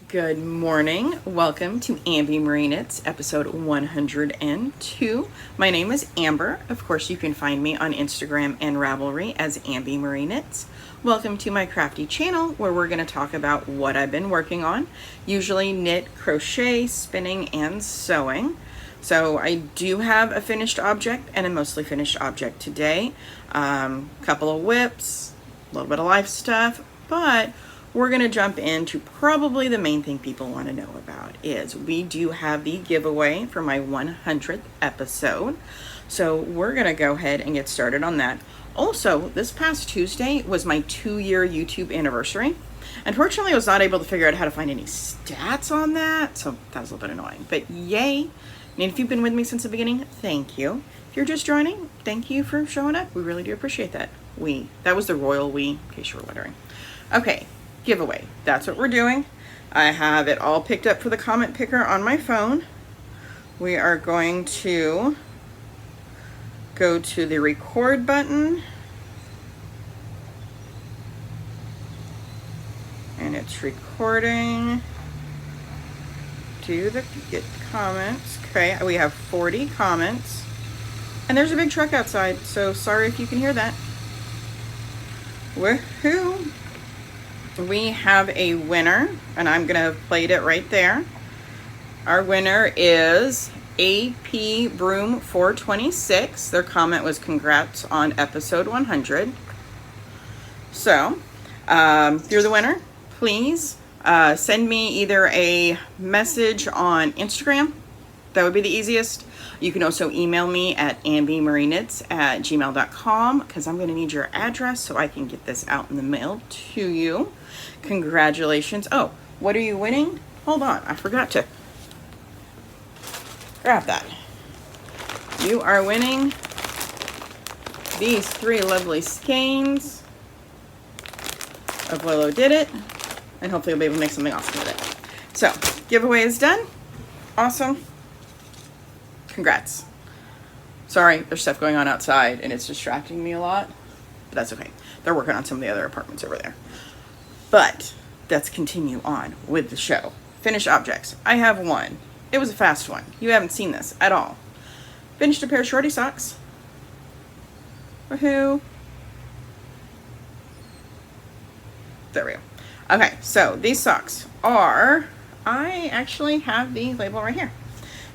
Good morning. Welcome to AmbyMarieKnits, episode 102. My name is Amber. Of course, you can find me on Instagram and Ravelry as AmbyMarieKnits. Welcome to my crafty channel where we're going to talk about what I've been working on, usually knit, crochet, spinning, and sewing. So I do have a finished object and a mostly finished object today. Couple of whips, a little bit of life stuff, but we're going to jump into probably the main thing people want to know about is we do have the giveaway for my 100th episode. So we're going to go ahead and get started on that. Also, this past Tuesday was my 2-year YouTube anniversary. Unfortunately, I was not able to figure out how to find any stats on that, so that was a little bit annoying. But yay! And if you've been with me since the beginning, thank you. If you're just joining, thank you for showing up. We really do appreciate that. That was the royal we, in case you were wondering. Okay. Giveaway. That's what we're doing. I have it all picked up for the comment picker on my phone. We are going to go to the record button, and it's recording. Do the get comments. Okay, we have 40 comments, and there's a big truck outside, so sorry if you can hear that. Woohoo! We have a winner, and I'm gonna have played it right there. Our winner is AP Broom 426. Their comment was congrats on episode 100. So if you're the winner, please send me either a message on Instagram. That would be the easiest. You can also email me at ambymarieknits@gmail.com because I'm going to need your address so I can get this out in the mail to you. Congratulations. Oh, what are you winning? Hold on, I forgot to grab that. You are winning these 3 lovely skeins of Willow Did It, and hopefully you'll be able to make something awesome with it. So, giveaway is done. Awesome. Congrats. Sorry, there's stuff going on outside and it's distracting me a lot, but that's okay. They're working on some of the other apartments over there. But let's continue on with the show. Finished objects. I have one. It was a fast one. You haven't seen this at all. Finished a pair of Shorty socks. Woohoo. There we go. Okay, so these socks are, I actually have the label right here.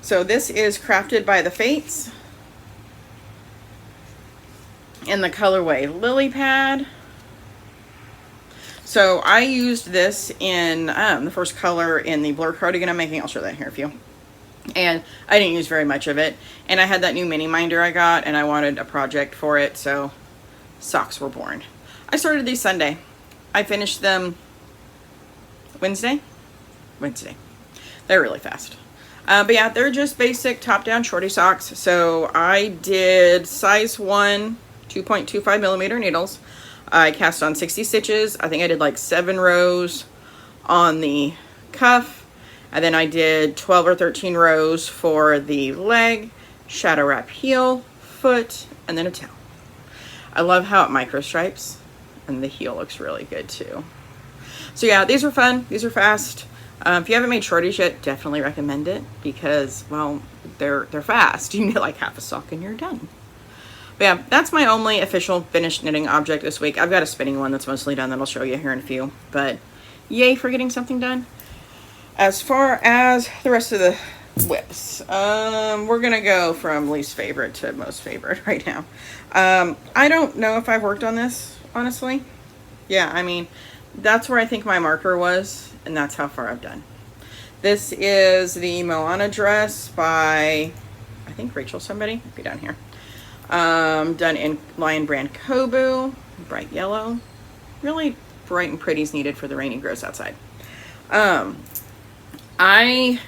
So this is crafted by the Fates in the colorway Lily Pad. So I used this in the first color in the blur cardigan I'm making. I'll show that here for you. And I didn't use very much of it. And I had that new mini minder I got and I wanted a project for it. So socks were born. I started these Sunday. I finished them Wednesday. They're really fast. But yeah, they're just basic top-down Shorty socks. So I did size 1, 2.25 millimeter needles. I cast on 60 stitches. I think I did like 7 rows on the cuff. And then I did 12 or 13 rows for the leg, shadow wrap heel, foot, and then a tail. I love how it micro stripes, and the heel looks really good too. So yeah, these are fun. These are fast. If you haven't made shorties yet, definitely recommend it because, well, they're fast. You can get like half a sock and you're done. But yeah, that's my only official finished knitting object this week. I've got a spinning one that's mostly done that I'll show you here in a few. But yay for getting something done. As far as the rest of the whips, we're going to go from least favorite to most favorite right now. I don't know if I've worked on this, honestly. Yeah, I mean, that's where I think my marker was. And that's how far I've done. This is the Moana Dress by, I think Rachel somebody. It'll be down here. Done in Lion Brand Kobu, bright yellow. Really bright and pretty is needed for the rainy grows outside. I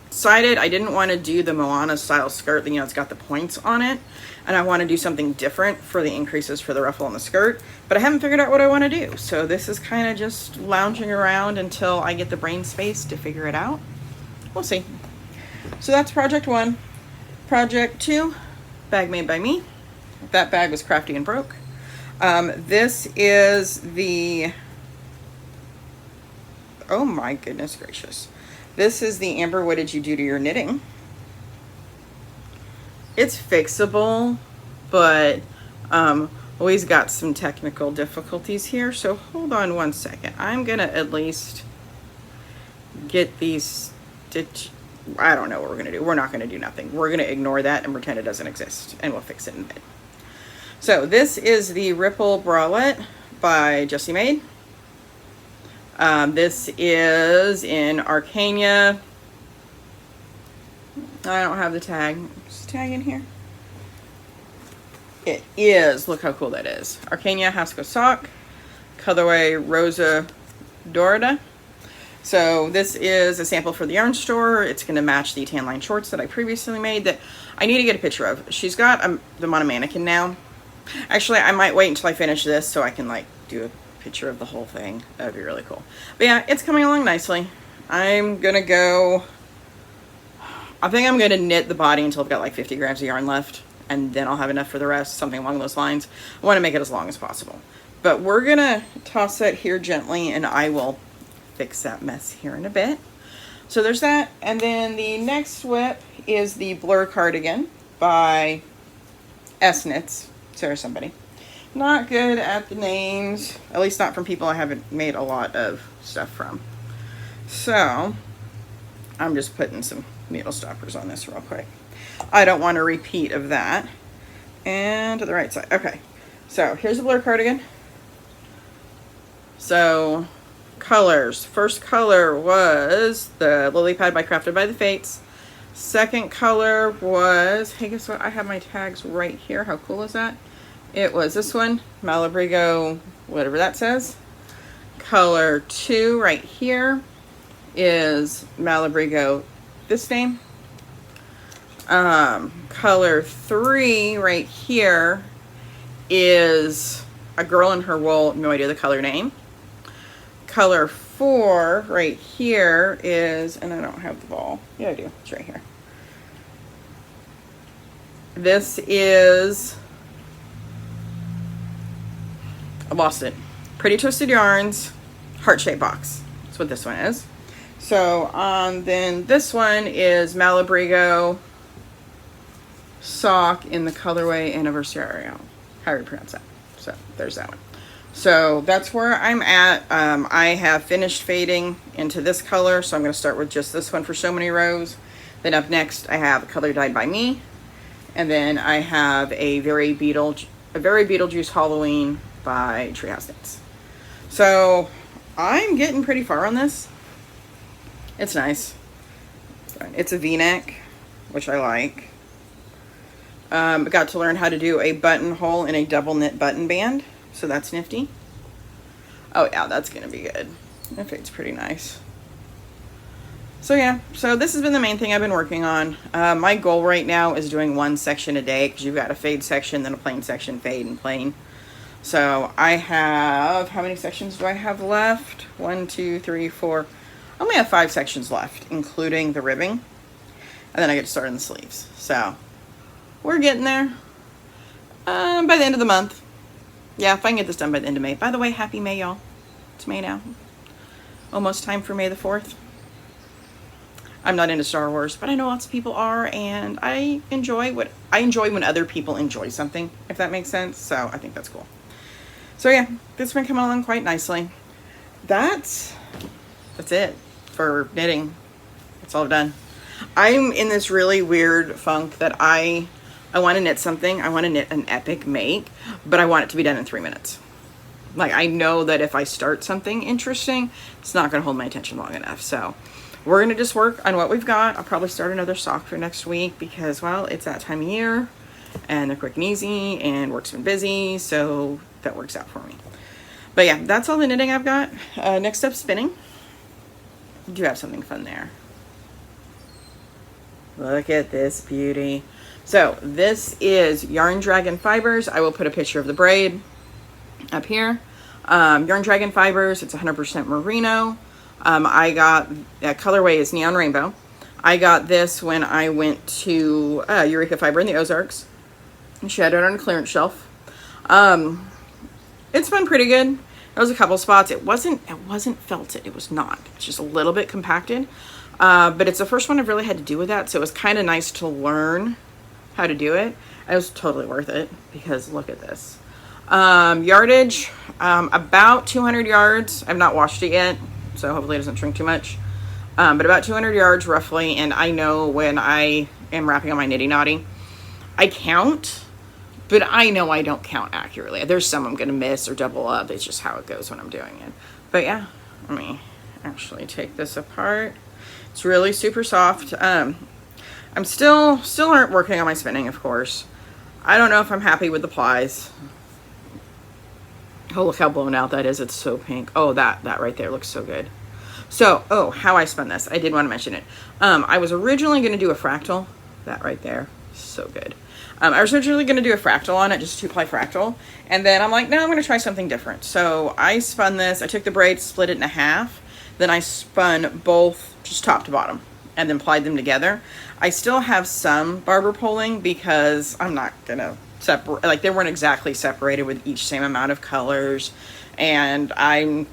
decided I didn't want to do the Moana style skirt. You know, it's got the points on it. And I want to do something different for the increases for the ruffle on the skirt. But I haven't figured out what I want to do. So this is kind of just lounging around until I get the brain space to figure it out. We'll see. So that's project 1. Project 2, bag made by me. That bag was crafty and broke. This is the Oh my goodness gracious. This is the Amber What Did You Do to Your Knitting? It's fixable, but always got some technical difficulties here. So hold on one second. I'm gonna at least get these stitch. I don't know what we're gonna do. We're not gonna do nothing. We're gonna ignore that and pretend it doesn't exist, and we'll fix it in a bit. So this is the Ripple Bralette by Jessie Maid. This is in Arcania. I don't have the tag. Is the tag in here? It is. Look how cool that is. Arcania Hasco Sock, colorway Rosa Dorada. So this is a sample for the yarn store. It's going to match the tan line shorts that I previously made that I need to get a picture of. She's got the Moana mannequin now. Actually, I might wait until I finish this so I can like do a picture of the whole thing. That would be really cool. But yeah, it's coming along nicely. I'm going to go... I think I'm going to knit the body until I've got like 50 grams of yarn left, and then I'll have enough for the rest, something along those lines. I want to make it as long as possible. But we're going to toss that here gently, and I will fix that mess here in a bit. So there's that. And then the next whip is the Blur Cardigan by S-Knits. Sarah somebody. Not good at the names, at least not from people I haven't made a lot of stuff from. So I'm just putting some needle stoppers on this real quick. I don't want a repeat of that. And to the right side. Okay. So here's the Blur Cardigan. So colors. First color was the Lily Pad by Crafted by the Fates. Second color was, hey, guess what? I have my tags right here. How cool is that? It was this one, Malabrigo, whatever that says. Color 2 right here is Malabrigo, this name. Color 3 right here is A Girl in Her Wool, no idea the color name. Color 4 right here is, and I don't have the ball. Yeah, I do. It's right here. This is, I lost it. Pretty Twisted Yarns, heart-shaped box. That's what this one is. So, then this one is Malabrigo sock in the colorway Anniversario. How do you pronounce that? So, there's that one. So, that's where I'm at. I have finished fading into this color, so I'm going to start with just this one for so many rows. Then up next, I have a color dyed by me. And then I have a very Beetlejuice Halloween by Treehouse Knits. So, I'm getting pretty far on this. It's nice. It's a V-neck, which I like. I got to learn how to do a buttonhole in a double knit button band, so that's nifty. Oh yeah, that's gonna be good. That fits pretty nice. So yeah, so this has been the main thing I've been working on. My goal right now is doing one section a day, because you've got a fade section, then a plain section, fade and plain. So I have, how many sections do I have left? 1, 2, 3, 4. I only have 5 sections left, including the ribbing. And then I get to start on the sleeves. So we're getting there. By the end of the month. Yeah, if I can get this done by the end of May. By the way, happy May, y'all. It's May now. Almost time for May the 4th. I'm not into Star Wars, but I know lots of people are, and I enjoy when other people enjoy something, if that makes sense. So I think that's cool. So yeah, this has been coming along quite nicely. That's it for knitting. That's all I've done. I'm in this really weird funk that I want to knit something. I want to knit an epic make, but I want it to be done in 3 minutes. Like, I know that if I start something interesting, it's not going to hold my attention long enough. So we're going to just work on what we've got. I'll probably start another sock for next week because, well, it's that time of year and they're quick and easy and work's been busy. So that works out for me. But yeah, that's all the knitting I've got. Next up, spinning. I do have something fun there. Look at this beauty. So this is Yarn Dragon Fibers. I will put a picture of the braid up here. Yarn Dragon Fibers, it's 100% merino. I got, colorway is Neon Rainbow. I got this when I went to Eureka Fiber in the Ozarks. She had it on a clearance shelf. It's been pretty good. There was a couple spots. It wasn't felted. It was not. It's just a little bit compacted. But it's the first one I've really had to do with that. So it was kind of nice to learn how to do it. It was totally worth it because look at this. Yardage, about 200 yards. I've not washed it yet, so hopefully it doesn't shrink too much. But about 200 yards roughly. And I know when I am wrapping on my Knitty Knotty, I count, but I know I don't count accurately. There's some I'm going to miss or double up. It's just how it goes when I'm doing it. But yeah, let me actually take this apart. It's really super soft. I'm still working on my spinning, of course. I don't know if I'm happy with the plies. Oh, look how blown out that is. It's so pink. Oh, that right there looks so good. So, oh, how I spun this. I did want to mention it. I was originally going to do a fractal. That right there. So good. I was originally going to do a fractal on it, just a 2-ply fractal. And then I'm like, no, I'm going to try something different. So I spun this. I took the braid, split it in half. Then I spun both just top to bottom and then plied them together. I still have some barber pulling because I'm not going to separate, like they weren't exactly separated with each same amount of colors. And I'm,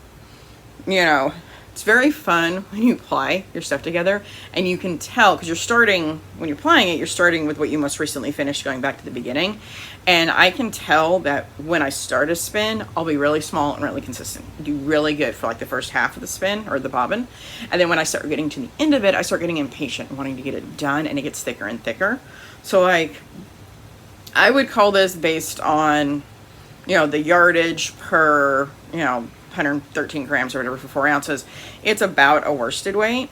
you know, it's very fun when you ply your stuff together and you can tell because you're starting, when you're plying it, you're starting with what you most recently finished going back to the beginning. And I can tell that when I start a spin, I'll be really small and really consistent. Do really good for like the first half of the spin or the bobbin. And then when I start getting to the end of it, I start getting impatient and wanting to get it done and it gets thicker and thicker. So like, I would call this based on, you know, the yardage per, you know, 113 grams or whatever for 4 ounces. It's about a worsted weight,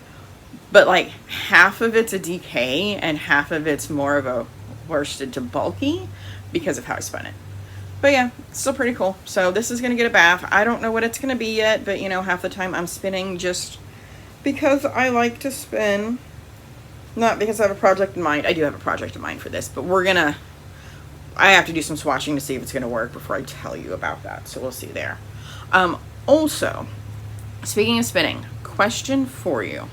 but like half of it's a DK and half of it's more of a worsted to bulky because of how I spun it. But yeah, it's still pretty cool. So this is going to get a bath. I don't know what it's going to be yet, but you know, half the time I'm spinning just because I like to spin, not because I have a project in mind. I do have a project in mind for this, but I have to do some swatching to see if it's going to work before I tell you about that. So we'll see there. Also, speaking of spinning, question for you.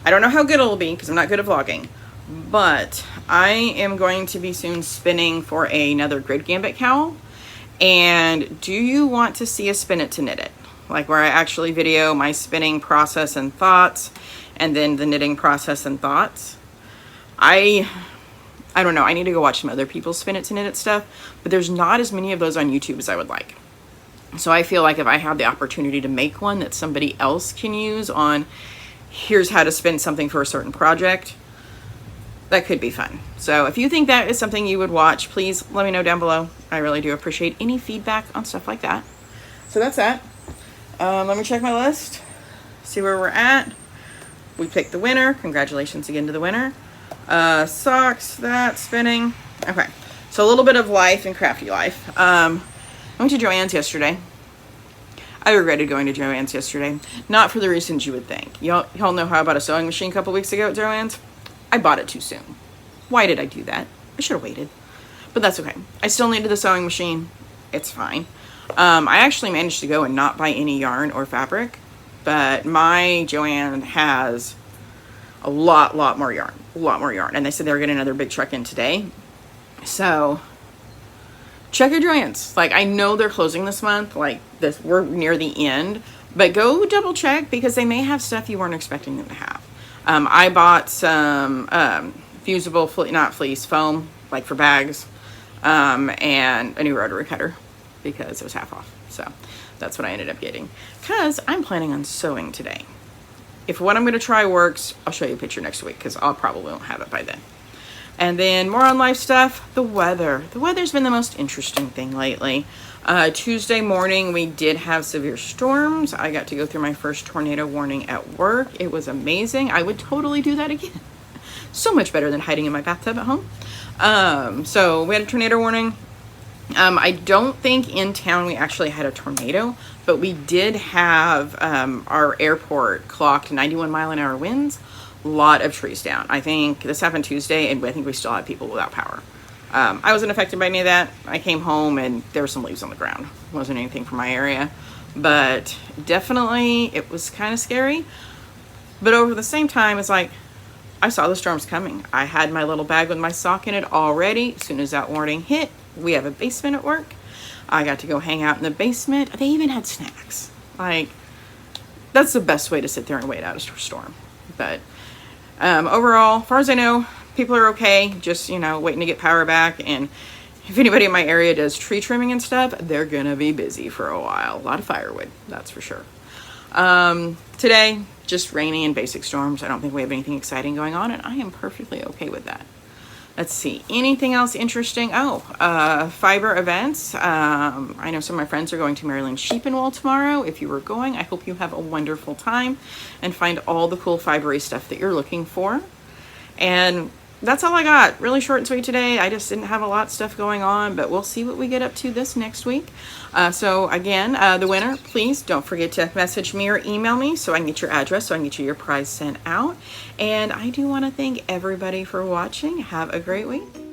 I don't know how good it'll be because I'm not good at vlogging, but I am going to be soon spinning for another grid gambit cowl. And do you want to see a spin it to knit it? Like where I actually video my spinning process and thoughts and then the knitting process and thoughts. I don't know. I need to go watch some other people's spin it to knit it stuff, but there's not as many of those on YouTube as I would like. So I feel like if I have the opportunity to make one that somebody else can use on here's how to spin something for a certain project, that could be fun. So if you think that is something you would watch, please let me know down below. I really do appreciate any feedback on stuff like that. So that's that. Let me check my list, see where we're at. We picked the winner. Congratulations again to the winner. Socks, that, spinning. Okay, so a little bit of life and crafty life. I went to Joann's yesterday. I regretted going to Joann's yesterday. Not for the reasons you would think. Y'all know how I bought a sewing machine a couple weeks ago at Joann's? I bought it too soon. Why did I do that? I should have waited. But that's okay. I still needed the sewing machine. It's fine. I actually managed to go and not buy any yarn or fabric. But my Joann has a lot more yarn. A lot more yarn. And they said they were getting another big truck in today. So check your Joann's. Like, I know they're closing this month. Like, we're near the end. But go double check because they may have stuff you weren't expecting them to have. I bought some fusible, not fleece, foam, like for bags, and a new rotary cutter because it was half off. So that's what I ended up getting because I'm planning on sewing today. If what I'm going to try works, I'll show you a picture next week because I'll probably won't have it by then. And then more on life stuff, the weather. The weather's been the most interesting thing lately. Tuesday morning, we did have severe storms. I got to go through my first tornado warning at work. It was amazing. I would totally do that again. So much better than hiding in my bathtub at home. So we had a tornado warning. I don't think in town we actually had a tornado, but we did have our airport clocked 91-mile-an-hour winds. A lot of trees down. I think this happened Tuesday, and I think we still had people without power. I wasn't affected by any of that. I came home, and there were some leaves on the ground. It wasn't anything from my area, but definitely it was kind of scary. But over the same time, it's like, I saw the storms coming. I had my little bag with my sock in it already. As soon as that warning hit, we have a basement at work. I got to go hang out in the basement. They even had snacks. Like, that's the best way to sit there and wait out a storm. But overall, as far as I know, people are okay. Just, you know, waiting to get power back. And if anybody in my area does tree trimming and stuff, they're gonna be busy for a while. A lot of firewood, that's for sure. Today, just rainy and basic storms. I don't think we have anything exciting going on, and I am perfectly okay with that. Let's see, anything else interesting? Fiber events. I know some of my friends are going to Maryland Sheep and Wool tomorrow. If you are going, I hope you have a wonderful time and find all the cool fibery stuff that you're looking for. And that's all I got. Really short and sweet today. I just didn't have a lot of stuff going on, but we'll see what we get up to this next week. So again, the winner, please don't forget to message me or email me so I can get your address, so I can get you your prize sent out. And I do want to thank everybody for watching. Have a great week.